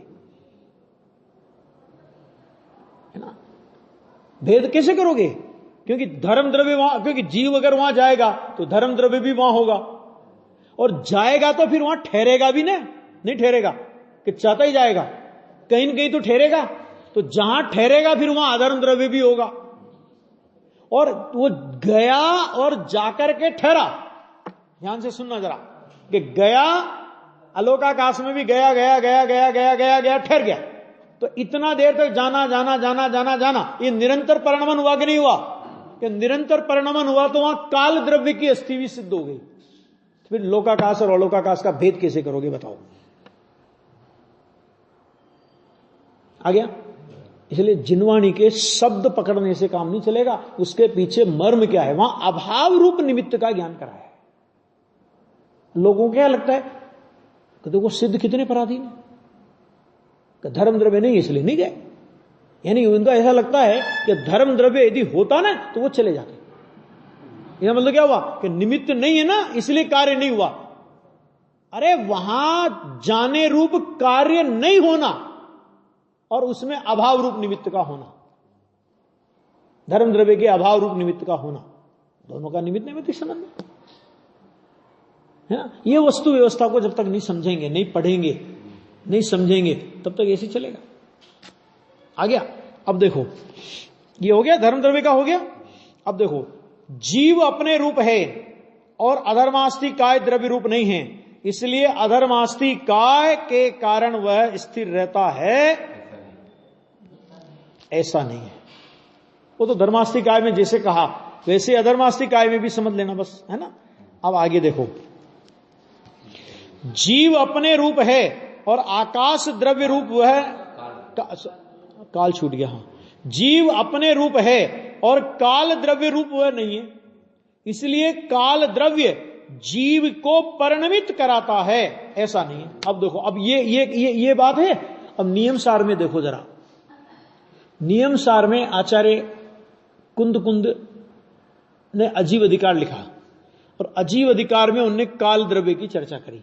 [SPEAKER 1] है ना, भेद कैसे करोगे? क्योंकि धर्म द्रव्य वहां, क्योंकि जीव अगर वहां जाएगा तो धर्म द्रव्य भी वहां होगा, और जाएगा तो फिर वहां ठहरेगा भी ना, नहीं ठहरेगा कि चाहता ही जाएगा, कहीं न कहीं तो ठहरेगा। तो जहां ठहरेगा फिर वहां अधर्म द्रव्य भी होगा, और वो गया और जाकर के ठहरा। ध्यान से सुनना जरा कि गया अलोकाकाश में भी गया गया गया गया गया गया गया ठहर गया। तो इतना देर तक जाना जाना जाना जाना जाना, ये निरंतर परिणमन हुआ कि नहीं हुआ? कि निरंतर परिणमन हुआ तो वहां काल द्रव्य की अस्थि भी सिद्ध हो गई। फिर लोकाकाश और अलोकाकाश का भेद कैसे करोगे बताओ? आ गया? इसलिए जिनवाणी के शब्द पकड़ने से काम नहीं चलेगा, उसके पीछे मर्म क्या है, वहां अभाव रूप निमित्त का ज्ञान कराया है। लोगों को क्या लगता है कि देखो सिद्ध कितने पराधीन है, धर्म द्रव्य नहीं इसलिए नहीं गए। यानी उनका ऐसा लगता है कि धर्म द्रव्य यदि होता ना तो वो चले जाते। यह मतलब क्या हुआ कि निमित्त नहीं है ना इसलिए कार्य नहीं हुआ। अरे वहां जाने रूप कार्य नहीं होना और उसमें अभाव रूप निमित्त का होना, धर्म द्रव्य के अभाव रूप निमित्त का होना, दोनों का निमित्त नैमित्तिक संबंध है ना। ये वस्तु व्यवस्था को जब तक नहीं समझेंगे, नहीं पढ़ेंगे, नहीं समझेंगे, तब तक ऐसे चलेगा। आ गया? अब देखो ये हो गया, धर्म द्रव्य का हो गया। अब देखो जीव अपने रूप है और अधर्मास्ति काय द्रव्य रूप नहीं है, इसलिए अधर्मास्ति काय के कारण वह स्थिर रहता है, ऐसा नहीं है। वो तो धर्मास्ति काय में जैसे कहा वैसे अधर्मास्ति काय में भी समझ लेना बस, है ना। अब आगे देखो, जीव अपने रूप है और आकाश द्रव्य रूप वह काल छूट गया। हाँ, जीव अपने रूप है और काल द्रव्य रूप वह नहीं है, इसलिए काल द्रव्य जीव को परिणमित कराता है, ऐसा नहीं है। अब देखो, अब ये बात है। अब नियम सार में देखो जरा, नियम सार में आचार्य कुंद ने अजीव अधिकार लिखा और अजीव अधिकार में उनने काल द्रव्य की चर्चा करी।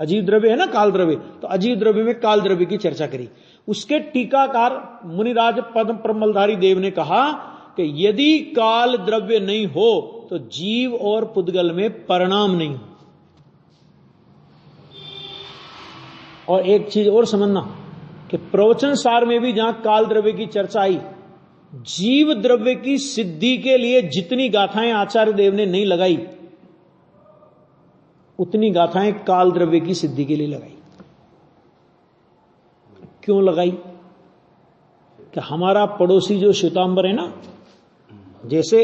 [SPEAKER 1] अजीव द्रव्य है ना काल द्रव्य, तो अजीव द्रव्य में काल द्रव्य की चर्चा करी। उसके टीकाकार मुनिराज पद्म प्रमलधारी देव ने कहा कि यदि काल द्रव्य नहीं हो तो जीव और पुद्गल में परिणाम नहीं हो। और एक चीज और समझना कि प्रवचन सार में भी जहां काल द्रव्य की चर्चा आई जीव द्रव्य की सिद्धि के लिए जितनी गाथाएं आचार्य देव ने नहीं लगाई, उतनी गाथाएं काल द्रव्य की सिद्धि के लिए लगाई। क्यों लगाई? कि हमारा पड़ोसी जो श्वेतांबर है ना, जैसे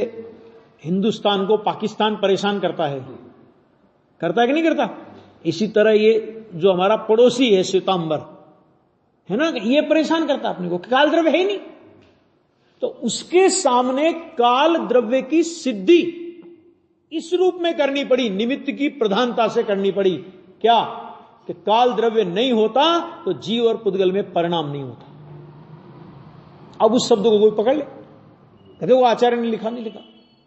[SPEAKER 1] हिंदुस्तान को पाकिस्तान परेशान करता है कि नहीं करता, इसी तरह ये जो हमारा पड़ोसी है श्वेतांबर है ना, ये परेशान करता अपने को, काल द्रव्य है ही नहीं। तो उसके सामने काल द्रव्य की सिद्धि इस रूप में करनी पड़ी, निमित्त की प्रधानता से करनी पड़ी। क्या? कि काल द्रव्य नहीं होता तो जीव और पुद्गल में परिणाम नहीं होता। अब उस शब्द को कोई पकड़ ले, कहते वो आचार्य ने लिखा नहीं लिखा,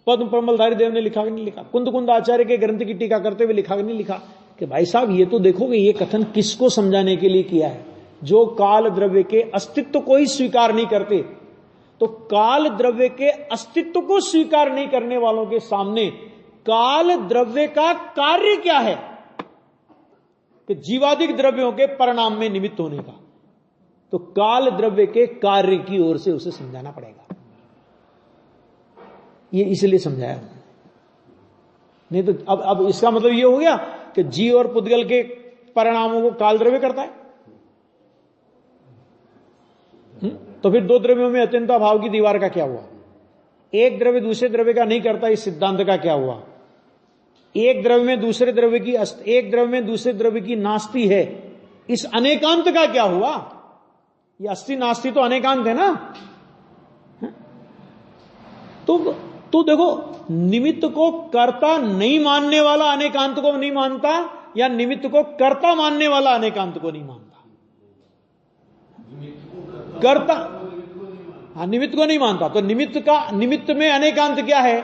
[SPEAKER 1] पद्म प्रमलधारी देव ने लिखा कि नहीं लिखा, कुंद कुंद आचार्य के ग्रंथ की टीका करते हुए लिखा कि नहीं लिखा। कि भाई साहब ये तो देखोगे ये कथन किसको समझाने के लिए किया है? जो काल द्रव्य के अस्तित्व को ही स्वीकार नहीं करते। तो काल द्रव्य के अस्तित्व को स्वीकार नहीं करने वालों के सामने काल द्रव्य का कार्य क्या है? कि जीवादिक द्रव्यों के परिणाम में निमित्त होने का। तो काल द्रव्य के कार्य की ओर से उसे समझाना पड़ेगा। ये इसलिए समझाया, नहीं तो अब इसका मतलब ये हो गया कि जीव और पुद्गल के परिणामों को काल द्रव्य करता है। तो फिर दो द्रव्यों में अत्यंता भाव की दीवार का क्या हुआ? एक द्रव्य दूसरे द्रव्य का नहीं करता, इस सिद्धांत का क्या हुआ? एक द्रव्य में दूसरे द्रव्य की नास्ति है, इस अनेकांत का क्या हुआ? ये अस्थि नास्ति तो अनेकांत है ना। तो देखो, निमित्त को कर्ता नहीं मानने वाला अनेकांत को नहीं मानता, या निमित्त को कर्ता मानने वाला अनेकांत को नहीं मानता। कर्ता, हाँ, निमित्त को नहीं मानता। तो निमित्त में अनेकांत क्या है?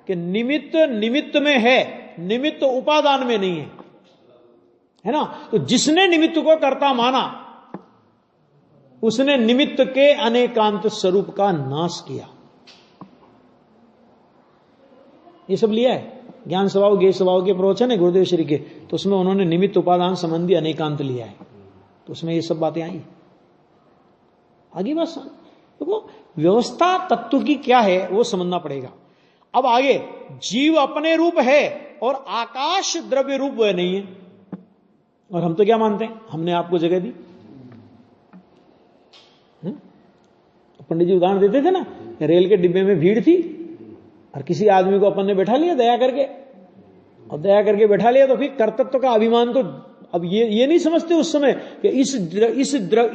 [SPEAKER 1] कि निमित्त में है, निमित्त उपादान में नहीं है ना। तो जिसने निमित्त को कर्ता माना उसने निमित्त के अनेकांत स्वरूप का नाश किया। ये सब लिया है ज्ञान स्वभाव ज्ञेय स्वभाव के प्रवचन है गुरुदेव श्री के, तो उसमें उन्होंने निमित्त उपादान संबंधी अनेकांत लिया है, तो उसमें ये सब बातें आई। आगे बस देखो, व्यवस्था तत्व की क्या है वो समझना पड़ेगा। अब आगे, जीव अपने रूप है और आकाश द्रव्य रूप वह नहीं है। और हम तो क्या मानते हैं? हमने आपको जगह दी। पंडित जी उदाहरण देते थे ना, रेल के डिब्बे में भीड़ थी और किसी आदमी को अपन ने बैठा लिया दया करके, और दया करके बैठा लिया, तो फिर कर्तृत्व का अभिमान तो अब ये नहीं समझते उस समय कि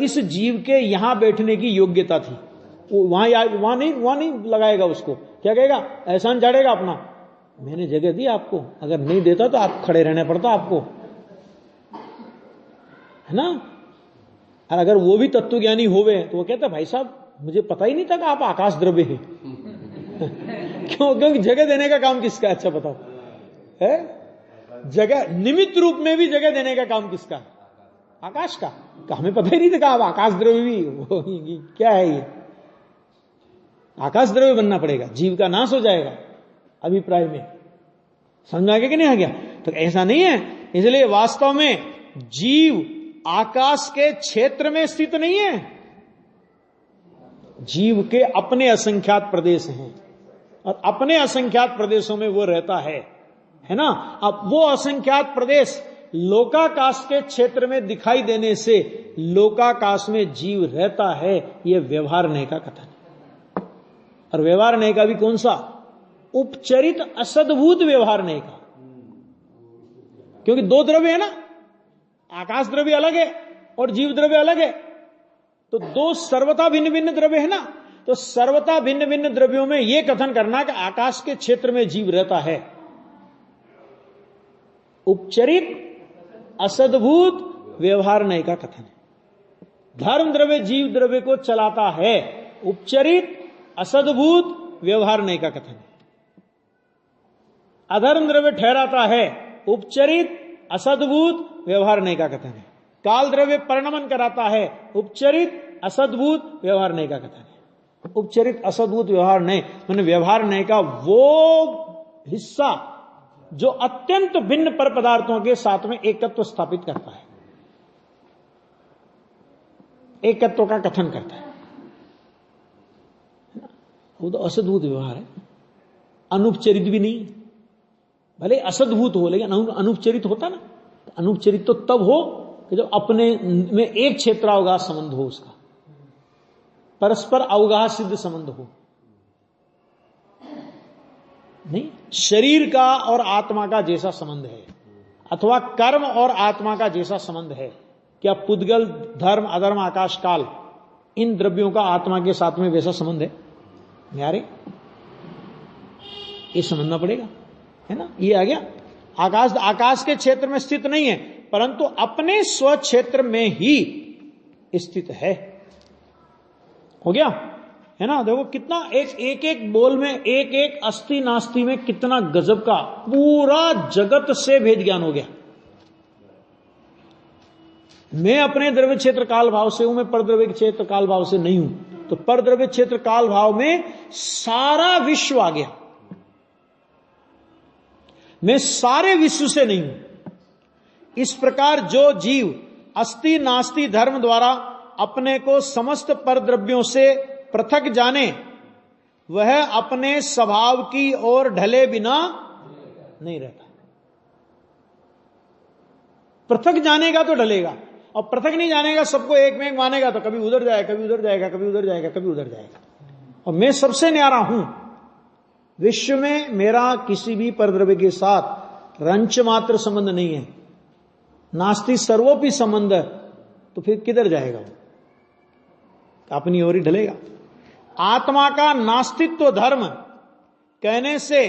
[SPEAKER 1] इस जीव के यहां बैठने की योग्यता थी। वो वहां नहीं लगाएगा उसको, क्या कहेगा? एहसान झाड़ेगा अपना, मैंने जगह दी आपको, अगर नहीं देता तो आप खड़े रहना पड़ता आपको, है ना। और अगर वो भी तत्वज्ञानी होवे तो वो कहता भाई साहब मुझे पता ही नहीं था कि आप आकाश द्रव्य हैं। क्योंकि जगह देने का काम किसका? अच्छा बताओ, है जगह, निमित्त रूप में भी जगह देने का काम किसका? आकाश का। हमें पता ही नहीं था कि आप आकाश द्रव्य भी क्या है ये? आकाश द्रव्य बनना पड़ेगा, जीव का नाश हो जाएगा अभिप्राय में। समझ आ गया कि नहीं आ गया? तो ऐसा नहीं है। इसलिए वास्तव में जीव आकाश के क्षेत्र में स्थित नहीं है, जीव के अपने असंख्यात प्रदेश हैं और अपने असंख्यात प्रदेशों में वो रहता है ना। अब वो असंख्यात प्रदेश लोकाकाश के क्षेत्र में दिखाई देने से लोकाकाश में जीव रहता है, यह व्यवहार न्याय का कथन है। और व्यवहार न्याय का भी कौन सा? उपचरित असद्भूत व्यवहार न्याय का। क्योंकि दो द्रव्य है ना, आकाश द्रव्य अलग है और जीव द्रव्य अलग है, तो दो सर्वथा भिन्न भिन्न द्रव्य है ना। तो सर्वथा भिन्न भिन्न द्रव्यों में यह कथन करना कि आकाश के क्षेत्र में जीव रहता है, उपचरित असद्भूत व्यवहार न्याय का कथन है। धर्म द्रव्य जीव द्रव्य को चलाता है, उपचरित असद्भूत व्यवहार न्याय का कथन है। अधर्म द्रव्य ठहराता है, उपचरित असद्भूत व्यवहार न्याय का कथन है। काल द्रव्य परिणमन कराता है, उपचरित असद्भूत व्यवहार न्याय का कथन है। उपचरित असद्भूत व्यवहार न्याय माने व्यवहार न्याय का वो हिस्सा जो अत्यंत भिन्न पर पदार्थों के साथ में एकत्व स्थापित करता है, एकत्व का कथन करता है। वो तो असद्भूत व्यवहार है, अनुपचरित भी नहीं, भले असद्भूत हो लेकिन अनुपचरित होता ना। अनुपचरित तो तब हो कि जब अपने में एक क्षेत्रावगाह संबंध हो, उसका परस्पर अवगाह सिद्ध संबंध हो। नहीं, शरीर का और आत्मा का जैसा संबंध है, अथवा कर्म और आत्मा का जैसा संबंध है, क्या पुद्गल, धर्म, अधर्म, आकाश, काल, इन द्रव्यों का आत्मा के साथ में वैसा संबंध है? यारे ये समझना पड़ेगा, है ना। ये आ गया, आकाश के क्षेत्र में स्थित नहीं है, परंतु अपने स्व क्षेत्र में ही स्थित है। हो गया, है ना। देखो कितना एक एक बोल में, एक एक अस्थि नास्ति में कितना गजब का पूरा जगत से भेद ज्ञान हो गया। मैं अपने द्रव्य क्षेत्र काल भाव से हूं, मैं परद्रव्य क्षेत्र काल भाव से नहीं हूं, तो परद्रव्य क्षेत्र काल भाव में सारा विश्व आ गया। मैं सारे विश्व से नहीं हूं। इस प्रकार जो जीव अस्थि नास्ति धर्म द्वारा अपने को समस्त परद्रव्यों से पृथक जाने, वह अपने स्वभाव की ओर ढले बिना नहीं रहता। पृथक जानेगा तो ढलेगा, और पृथक नहीं जानेगा, सबको एक में एक मानेगा तो कभी उधर जाएगा, कभी उधर जाएगा, कभी उधर जाएगा, कभी उधर जाएगा। और मैं सबसे न्यारा हूं विश्व में, मेरा किसी भी परद्रव्य के साथ रंच मात्र संबंध नहीं है, नास्ति सर्वोपि संबंध, तो फिर किधर जाएगा वो? अपनी ओर ही ढलेगा। आत्मा का नास्तित्व धर्म कहने से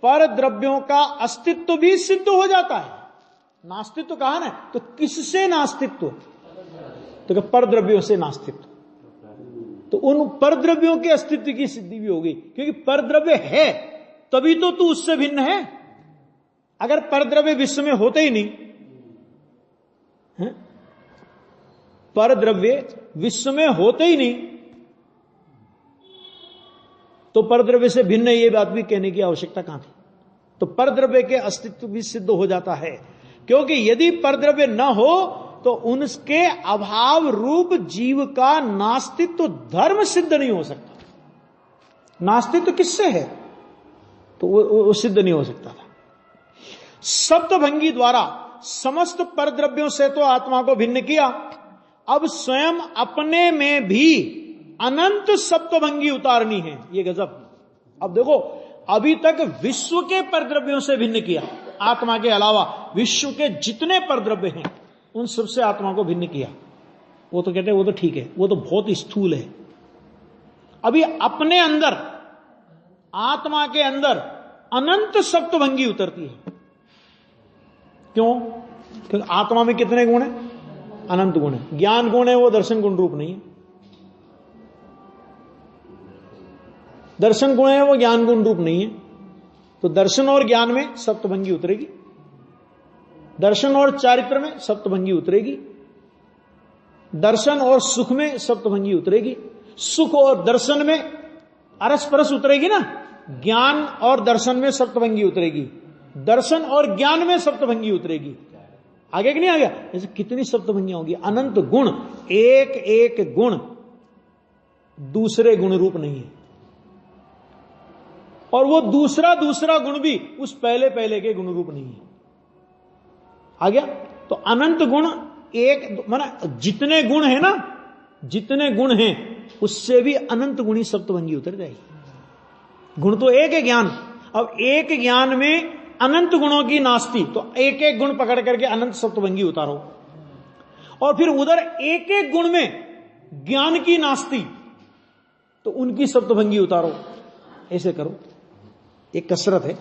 [SPEAKER 1] पर द्रव्यों का अस्तित्व भी सिद्ध हो जाता है। नास्तित्व कहा ना, तो किससे नास्तित्व? तो पर द्रव्यों से नास्तित्व। तो उन पर द्रव्यों के अस्तित्व की सिद्धि भी होगी, क्योंकि पर द्रव्य है तभी तो तू उससे भिन्न है। अगर पर द्रव्य विश्व में होते ही नहीं है? पर द्रव्य विश्व में होते ही नहीं, तो परद्रव्य से भिन्न ये बात भी कहने की आवश्यकता कहां थी? तो परद्रव्य के अस्तित्व भी सिद्ध हो जाता है, क्योंकि यदि परद्रव्य न हो तो उनके अभाव रूप जीव का नास्तित्व धर्म सिद्ध नहीं हो सकता। नास्तित्व किससे है? तो वो सिद्ध नहीं हो सकता था। सप्तभंगी द्वारा समस्त परद्रव्यों से तो आत्मा को भिन्न किया, अब स्वयं अपने में भी अनंत सप्तभंगी उतारनी है। ये गजब। अब देखो, अभी तक विश्व के परद्रव्यों से भिन्न किया, आत्मा के अलावा विश्व के जितने परद्रव्य हैं उन सबसे आत्मा को भिन्न किया। वो तो कहते हैं वो तो ठीक है, वो तो बहुत स्थूल है। अभी अपने अंदर, आत्मा के अंदर अनंत सप्तभंगी उतरती है। क्यों? क्योंकि आत्मा में कितने गुण है? अनंत गुण है। ज्ञान गुण है, वो दर्शन गुण रूप नहीं है। दर्शन गुण है, वो ज्ञान गुण रूप नहीं है। तो दर्शन और ज्ञान में सप्तभंगी उतरेगी, दर्शन और चारित्र में सप्तभंगी उतरेगी, दर्शन और सुख में सप्तभंगी उतरेगी, सुख और दर्शन में अरस परस उतरेगी ना। ज्ञान और दर्शन में सप्तभंगी उतरेगी, दर्शन और ज्ञान में सप्तभंगी उतरेगी। आगे कि नहीं आ गया? ऐसे कितनी सप्तभंगियां होगी? अनंत गुण, एक एक गुण दूसरे गुण रूप नहीं है, और वो दूसरा गुण भी उस पहले के गुण रूप नहीं है। आ गया? तो अनंत गुण एक, माना जितने गुण है ना, जितने गुण हैं उससे भी अनंत गुणी सप्तभंगी उतर जाएगी। गुण तो एक है ज्ञान, अब एक ज्ञान में अनंत गुणों की नास्ति, तो एक एक गुण पकड़ करके अनंत सप्तभंगी उतारो, और फिर उधर एक एक गुण में ज्ञान की नास्ति, तो उनकी सप्तभंगी उतारो। ऐसे करो, एक कसरत है।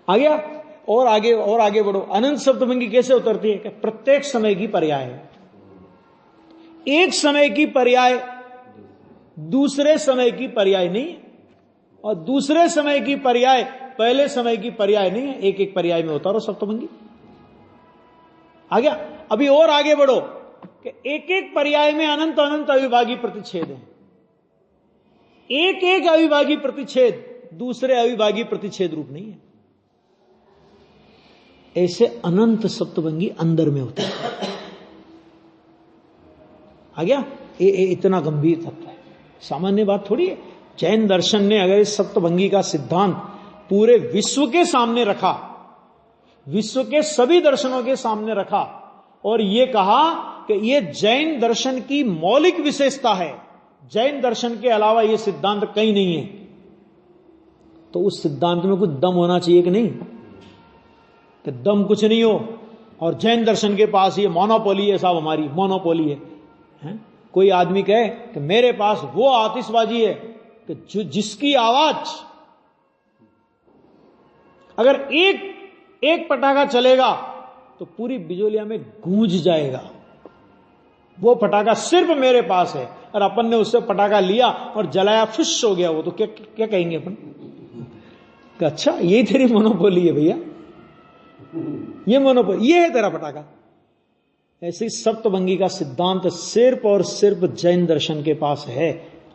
[SPEAKER 1] आ गया? और आगे बढ़ो। अनंत सप्तभंगी कैसे उतरती है? प्रत्येक समय की पर्याय है। एक समय की पर्याय दूसरे समय की पर्याय नहीं है, और दूसरे समय की पर्याय पहले समय की पर्याय नहीं है। एक एक पर्याय में उतारो सप्तभंगी। आ गया? अभी और आगे बढ़ो कि एक एक पर्याय में अनंत अनंत अविभागी प्रतिच्छेद है। एक एक अविभागी प्रतिच्छेद दूसरे अविभागी प्रतिच्छेद रूप नहीं है। ऐसे अनंत सप्तभंगी अंदर में होता है। आ गया? ये इतना गंभीर तत्व है। सामान्य बात थोड़ी है। जैन दर्शन ने अगर इस सप्तभंगी का सिद्धांत पूरे विश्व के सामने रखा, विश्व के सभी दर्शनों के सामने रखा और यह कहा कि यह जैन दर्शन की मौलिक विशेषता है, जैन दर्शन के अलावा यह सिद्धांत कहीं नहीं है, तो उस सिद्धांत में कुछ दम होना चाहिए कि नहीं? कि दम कुछ नहीं हो और जैन दर्शन के पास ये मोनोपोली है, साहब हमारी मोनोपोली है? कोई आदमी कहे कि मेरे पास वो आतिशबाजी है कि जिसकी आवाज अगर एक पटाखा चलेगा तो पूरी बिजोलिया में गूंज जाएगा, वो पटाखा सिर्फ मेरे पास है। और अपन ने उससे पटाखा लिया और जलाया, फुश हो गया वो, तो क्या क्या कहेंगे अपन? अच्छा यही तेरी मोनोपोली है भैया, ये मोनोपोली, ये है तेरा पटाखा। ऐसे सप्तभंगी का सिद्धांत सिर्फ और सिर्फ जैन दर्शन के पास है।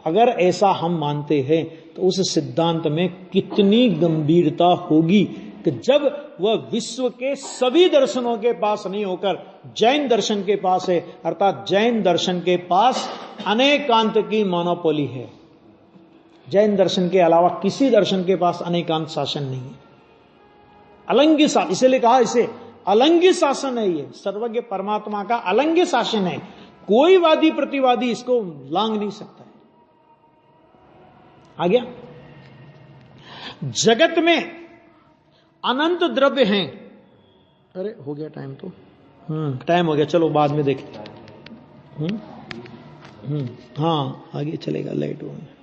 [SPEAKER 1] अगर ऐसा हम मानते हैं तो उस सिद्धांत में कितनी गंभीरता होगी कि जब वह विश्व के सभी दर्शनों के पास नहीं होकर जैन दर्शन के पास है, अर्थात जैन दर्शन के पास अनेकांत की मोनोपोली है। जैन दर्शन के अलावा किसी दर्शन के पास अनेकांत शासन नहीं है, अलंगी शासन, इसीलिए कहा इसे अलंगी शासन है। ये सर्वज्ञ परमात्मा का अलंगी शासन है, कोई वादी प्रतिवादी इसको लांग नहीं सकता है। आ गया? जगत में अनंत द्रव्य हैं। अरे हो गया टाइम, तो टाइम हो गया, चलो बाद में देखते हैं। हाँ आगे चलेगा, लाइट हो गया।